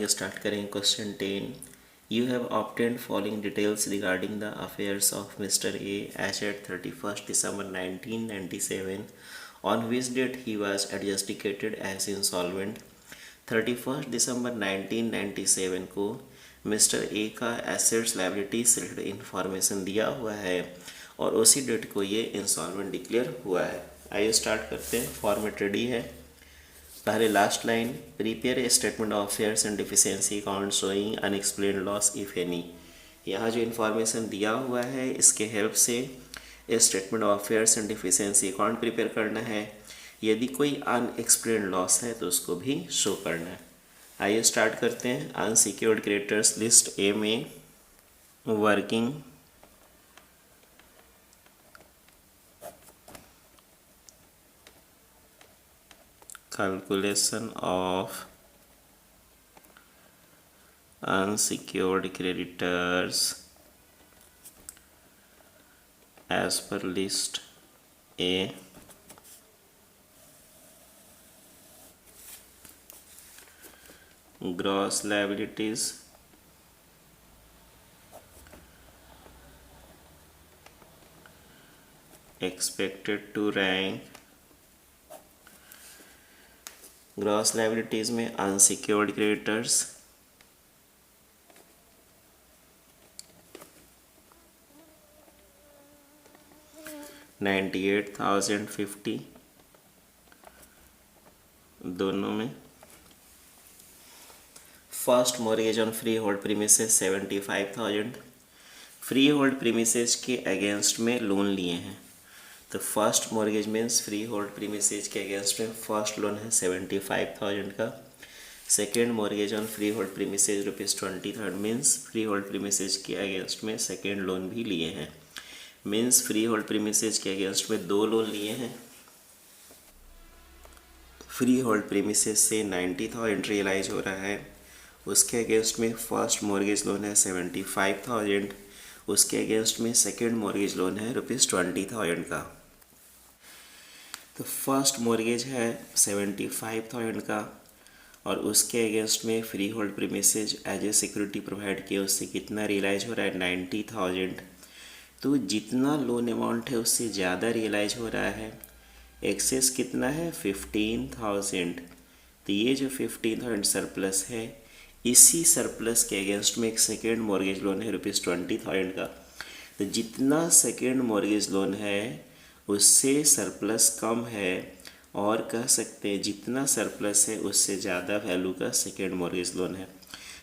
आगे स्टार्ट करेंगे question 10। You have obtained following details regarding the affairs of mister A as at 31 December 1997 on which date he was adjudicated as insolvent. 31 December 1997 को mister A का assets liability से related information दिया हुआ है और उसी date को ये इंसॉल्वेंट डिक्लेयर हुआ है। आइए स्टार्ट करते हैं। फॉर्मेट रेडी है। पहले last line, prepare a statement of affairs and deficiency account showing unexplained loss if any. यहाँ जो इन्फॉर्मेशन दिया हुआ है इसके हेल्प से statement of affairs and deficiency account prepare करना है। यदि कोई अनएक्सप्लेन्ड लॉस है तो उसको भी शो करना है। आइए स्टार्ट करते हैं। अनसिक्योर्ड क्रेडिटर्स लिस्ट ए में working calculation of unsecured creditors as per list A, gross liabilities expected to rank gross liabilities में अनसिक्योर्ड क्रेडिटर्स $98,050 दोनों में। First mortgage on free hold premises 75,000 free hold premises के against में loan लिए हैं। तो first mortgage means free hold premises के against में फर्स्ट लोन है 75,000 का। Second mortgage on free hold premises ₹20,000 means free hold premises के अगेंस्ट में सेकेंड लोन भी लिए हैं। मीन्स फ्री होल्ड प्रीमिसेज के अगेंस्ट में दो लोन लिए हैं। फ्री होल्ड प्रीमिसेज से 90,000 रियलाइज हो रहा है, उसके अगेंस्ट में फर्स्ट मॉर्गेज लोन है 75,000, उसके अगेंस्ट में सेकेंड मॉर्गेज लोन है ₹20,000 का। तो फर्स्ट मॉर्गेज है 75,000 का और उसके अगेंस्ट में freehold premises as a security provide किया, उससे कितना रियलाइज हो रहा है 90,000। तो जितना लोन अमाउंट है उससे ज़्यादा रियलाइज हो रहा है। एक्सेस कितना है 15,000। तो ये जो 15,000 सरप्लस है, इसी सरप्लस के अगेंस्ट में एक सेकेंड मॉर्गेज लोन है ₹20,000 का। तो जितना सेकेंड मॉर्गेज लोन है उससे सरप्लस कम है और कह सकते हैं जितना सरप्लस है उससे ज़्यादा वैल्यू का सेकेंड मॉर्गेज लोन है।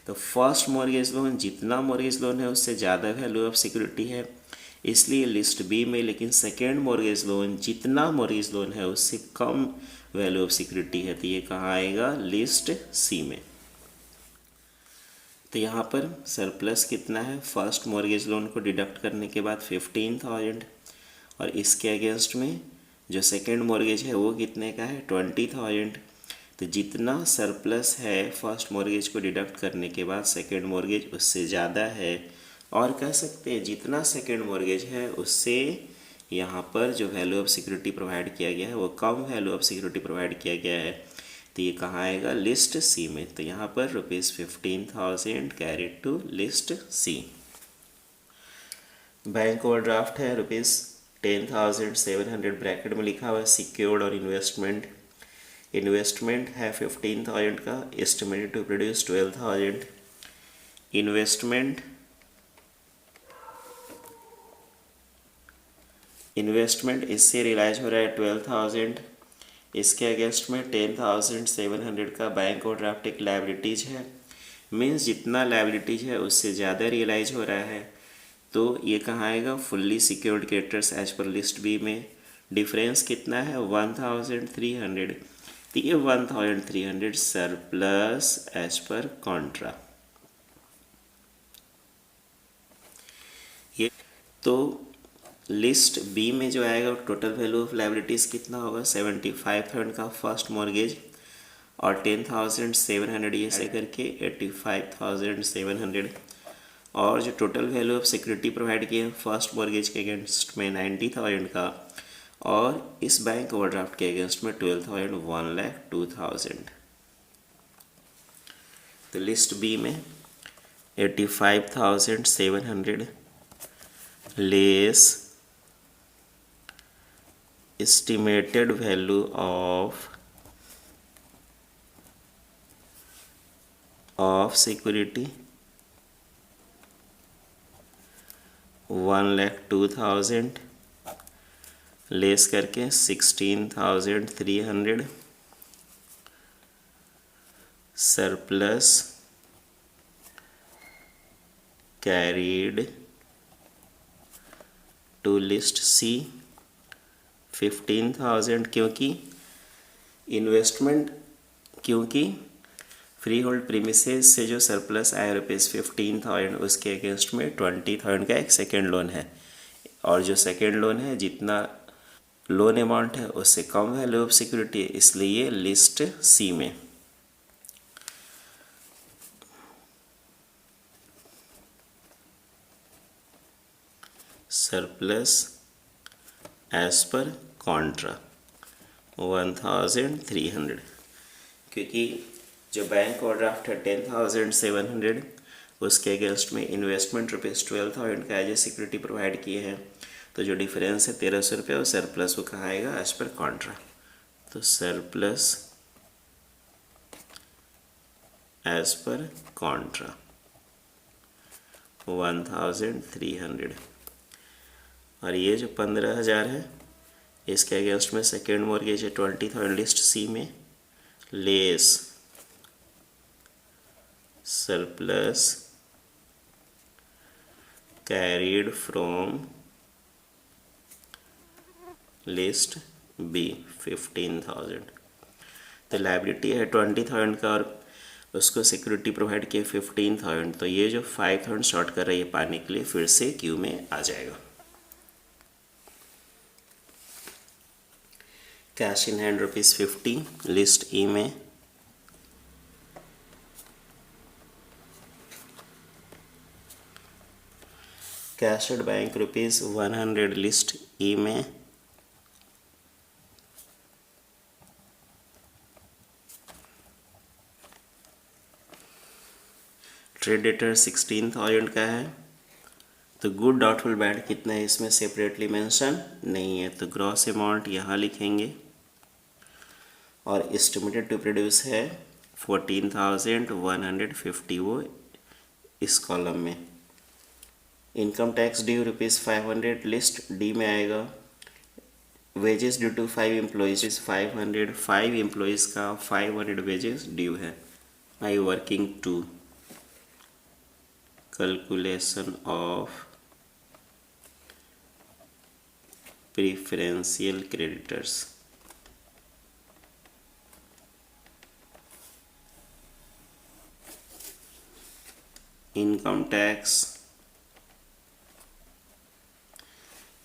तो फर्स्ट मॉर्गेज लोन जितना मॉर्गेज लोन है उससे ज़्यादा वैल्यू ऑफ सिक्योरिटी है, इसलिए लिस्ट बी में। लेकिन सेकेंड मॉर्गेज लोन जितना मॉर्गेज लोन है उससे कम वैल्यू ऑफ सिक्योरिटी है, तो ये कहाँ आएगा लिस्ट सी में। तो यहाँ पर सरप्लस कितना है, फर्स्ट मॉर्गेज लोन को डिडक्ट करने के बाद 15,000 और इसके अगेंस्ट में जो सेकेंड मॉर्गेज है वो कितने का है 20,000। तो जितना सरप्लस है फर्स्ट मॉर्गेज को डिडक्ट करने के बाद सेकेंड मॉर्गेज उससे ज़्यादा है, और कह सकते हैं जितना सेकेंड मॉर्गेज है उससे यहाँ पर जो वैल्यू ऑफ सिक्योरिटी प्रोवाइड किया गया है वो कम वैल्यू ऑफ सिक्योरिटी प्रोवाइड किया गया है। तो ये कहाँ आएगा लिस्ट सी में। तो यहाँ पर ₹15,000 carried to list C. Bank overdraft है ₹10,700 ब्रैकेट में लिखा हुआ है सिक्योर्ड और इन्वेस्टमेंट। इन्वेस्टमेंट है 15,000 का, एस्टिमेटेड टू प्रोड्यूस 12,000। इन्वेस्टमेंट इससे रियलाइज हो रहा है 12,000। इसके अगेंस्ट में 10,700 का बैंक ओवरड्राफ्ट एक लायबिलिटीज है। मीन्स जितना लायबिलिटीज है उससे ज़्यादा रियलाइज हो रहा है, तो ये कहाँ आएगा fully secured creditors as per list B में। डिफरेंस कितना है 1,300। तो ये 1,300 सरप्लस एज पर कॉन्ट्रा। ये तो लिस्ट बी में जो आएगा टोटल वैल्यू ऑफ लायबिलिटीज़ कितना होगा 75,000 का फर्स्ट मॉर्गेज और 10,700 ये से करके 85,700, और जो total value of security provide किए फर्स्ट मॉर्गेज के अगेंस्ट में 90,000 का और इस बैंक ओवरड्राफ्ट के अगेंस्ट में 12,000 1,02,000। तो लिस्ट बी में 85,700 less estimated value of security 1,02,000 less करके 16,300 सरप्लस कैरीड टू लिस्ट सी 15,000 क्योंकि फ्री होल्ड प्रीमिसेस से जो सरप्लस आया ₹15,000 उसके अगेंस्ट में 20,000 का एक सेकेंड लोन है, और जो सेकेंड लोन है जितना लोन अमाउंट है उससे कम वैल्यू ऑफ सिक्योरिटी है, इसलिए लिस्ट सी में सरप्लस एज पर कॉन्ट्रा 1,300, क्योंकि जो बैंक ओवरड्राफ्ट है 10,700 उसके अगेंस्ट में इन्वेस्टमेंट ₹12,000 का एज ए सिक्योरिटी प्रोवाइड किए हैं, तो जो डिफरेंस है 1,300 रुपये और सरप्लस वो कहाँ आएगा एज पर कॉन्ट्रा। तो सरप्लस एज पर कॉन्ट्रा 1,300, और ये जो 15,000 है इसके अगेंस्ट में सेकेंड मॉर्गेज है 20,000 लिस्ट सी में less surplus carried from list B 15,000। तो लायबिलिटी है 20,000 का और उसको सिक्योरिटी प्रोवाइड किए 15,000, तो ये जो 5,000 शॉर्ट कर रही है पाने के लिए फिर से क्यू में आ जाएगा। कैश इन हैंड ₹50 लिस्ट ई में कैश एट बैंक ₹100 लिस्ट ई में ट्रेड डेटर 16,000 का है, तो गुड डाउटफुल बैड कितना है इसमें सेपरेटली मेंशन नहीं है, तो ग्रॉस अमाउंट यहाँ लिखेंगे और एस्टिमेटेड टू प्रोड्यूस है 14,150 वो इस कॉलम में। Income tax due ₹500 list D में आएगा। Wages due to 5 employees 500, 5 employees का 500 वेजेस ड्यू है। I working to calculation of preferential creditors. Income tax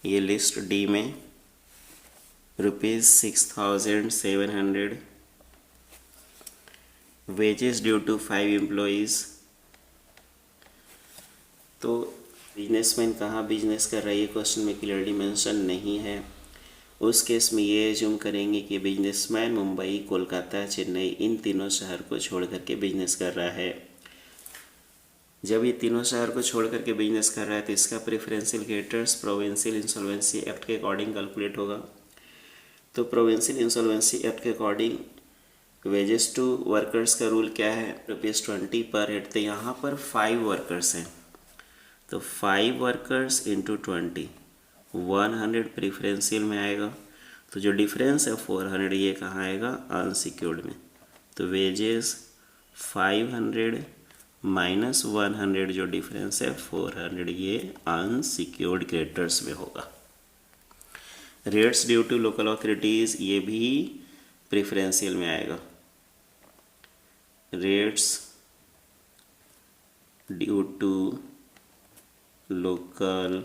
ये लिस्ट डी में ₹6,700 वेजेस ड्यू टू 5 एम्प्लॉयज़। तो बिजनेसमैन कहाँ बिजनेस कर रहा है ये क्वेश्चन में क्लियरली मेंशन नहीं है। उस केस में ये एज्यूम करेंगे कि बिजनेसमैन मुंबई, कोलकाता, चेन्नई इन तीनों शहर को छोड़ करके बिजनेस कर रहा है। जब ये तीनों शहर को छोड़ करके बिजनेस कर रहा है तो इसका preferential creditors provincial insolvency act के अकॉर्डिंग कैलकुलेट होगा। तो प्रोविंशियल इंसॉल्वेंसी एक्ट के अकॉर्डिंग वेजेस टू वर्कर्स का रूल क्या है ₹20 पर हेड। तो यहाँ पर 5 वर्कर्स हैं, तो 5 वर्कर्स इंटू 20 100 प्रेफरेंशियल में आएगा। तो जो डिफरेंस है 400 ये कहाँ आएगा अनसिक्योर्ड में। तो वेजेस 500 माइनस 100 जो डिफरेंस है 400 ये अनसिक्योर्ड क्रेडिटर्स में होगा। Rates due to local authorities ये भी प्रेफरेंशियल में आएगा। Rates due to local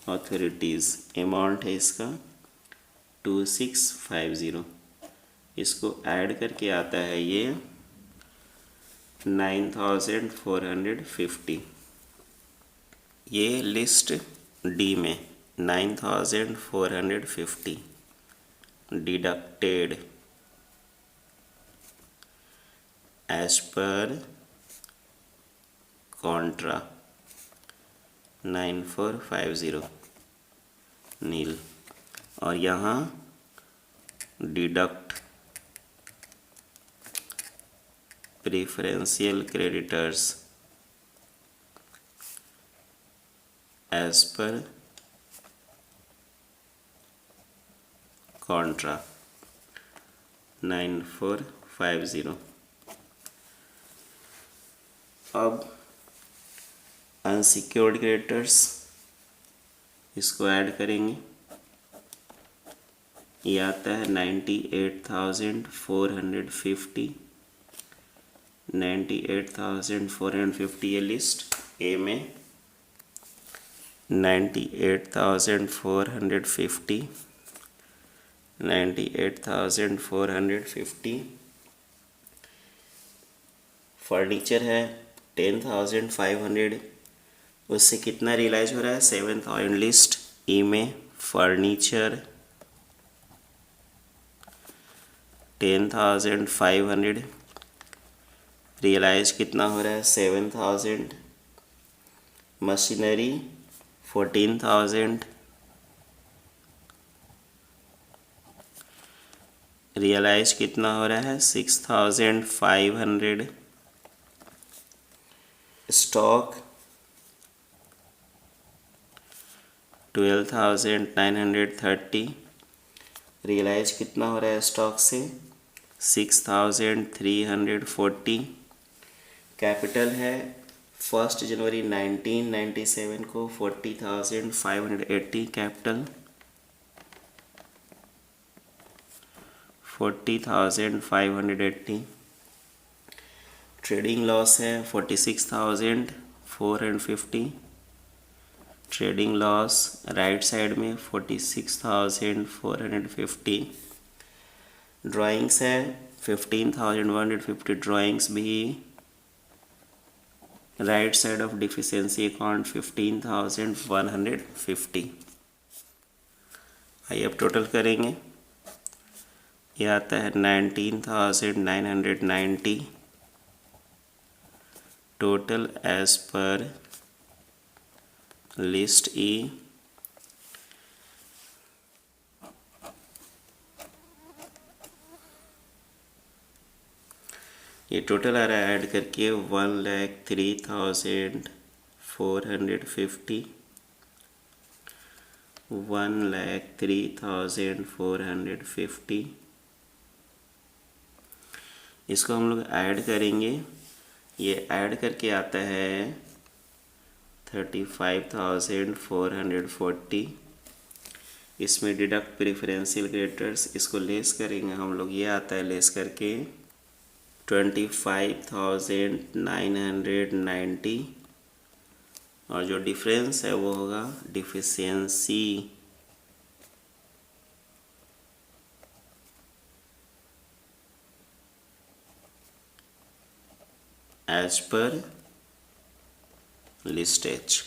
authorities amount है इसका 2650, इसको ऐड करके आता है ये 9,450। ये लिस्ट डी में 9,450 deducted as per contra 9450 nil. और यहाँ deduct preferential creditors as per contra 9450। अब अनसिक्योर्ड क्रेडिटर्स, इसको ऐड करेंगे। ये आता है 98,450। 98,450 ये लिस्ट ए में 98,450 98,450। फर्नीचर है 10,500, उससे कितना रियलाइज हो रहा है 7,000 लिस्ट ई में। फर्नीचर 10,500 रियलाइज कितना हो रहा है 7,000। मशीनरी 14,000 रियलाइज कितना हो रहा है 6,500। स्टॉक 12,930 रियलाइज कितना हो रहा है स्टॉक से 6,340। कैपिटल है 1 जनवरी 1997 को 40,580 कैपिटल 40,580। ट्रेडिंग लॉस है 46,450। ट्रेडिंग लॉस राइट साइड में 46,450। ड्राइंग्स है 15,150। ड्राइंग्स भी right side of deficiency account 15,150। आइए अब टोटल करेंगे। ये आता है 19,990 टोटल एज पर लिस्ट ई। ये टोटल आ रहा है ऐड करके 1,03,450 1,03,450। इसको हम लोग ऐड करेंगे। ये ऐड करके आता है 35,440। इसमें डिडक्ट प्रेफरेंशियल क्रेडिटर्स, इसको लेस करेंगे हम लोग। ये आता है लेस करके 25,990 और जो डिफरेंस है वो होगा डिफिशियंसी एज पर लिस्टेज।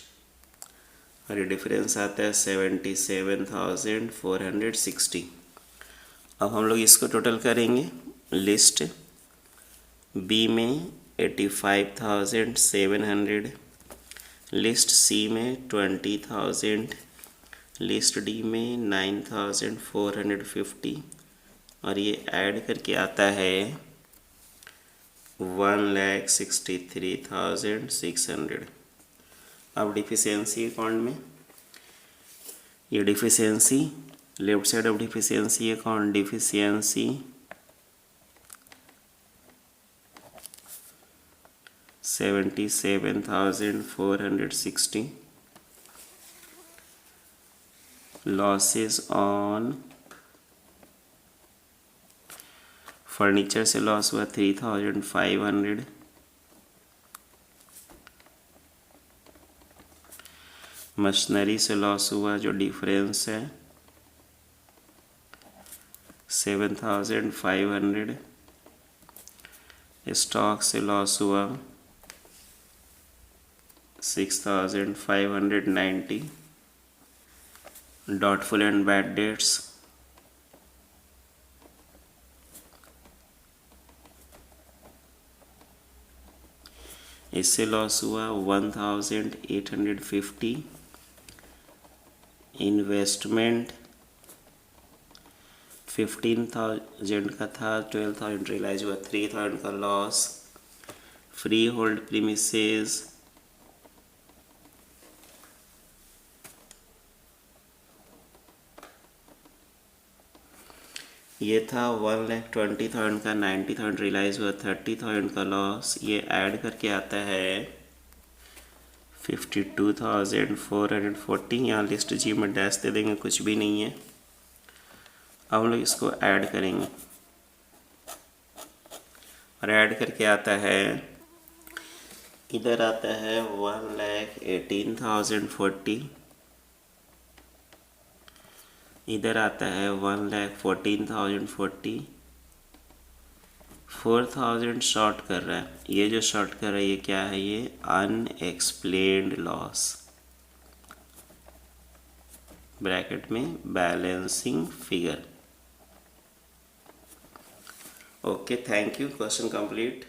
और ये डिफरेंस आता है 77,460। अब हम लोग इसको टोटल करेंगे। लिस्ट बी में 85,700, लिस्ट सी में 20,000, लिस्ट डी में 9,450 और ये ऐड करके आता है 1,63,600। अब डिफिशियंसी अकाउंट में ये deficiency left side of deficiency account deficiency 77,460। Losses on furniture से लॉस हुआ 3,500। मशीनरी से लॉस हुआ जो डिफरेंस है 7,500। स्टॉक से लॉस हुआ 6,590। डॉटफुल एंड बैड डेट्स इससे लॉस हुआ 1850। इन्वेस्टमेंट 15,000 का था, 12,000 रियलाइज हुआ, 3,000 का लॉस। फ्री होल्ड प्रीमिसेस ये था 1,20,000 का, 90,000 रियलाइज हुआ, 30,000 का लॉस। ये ऐड करके आता है 52,440। यहाँ लिस्ट जी में डैश दे देंगे, कुछ भी नहीं है। अब हम लोग इसको ऐड करेंगे और ऐड करके आता है, इधर आता है 1,18,040, इधर आता है 1,14,040। 4,000 शॉर्ट कर रहा है। ये जो शॉर्ट कर रहा है ये क्या है? ये अनएक्सप्लेन्ड लॉस, ब्रैकेट में balancing figure. Okay, thank you. Question complete.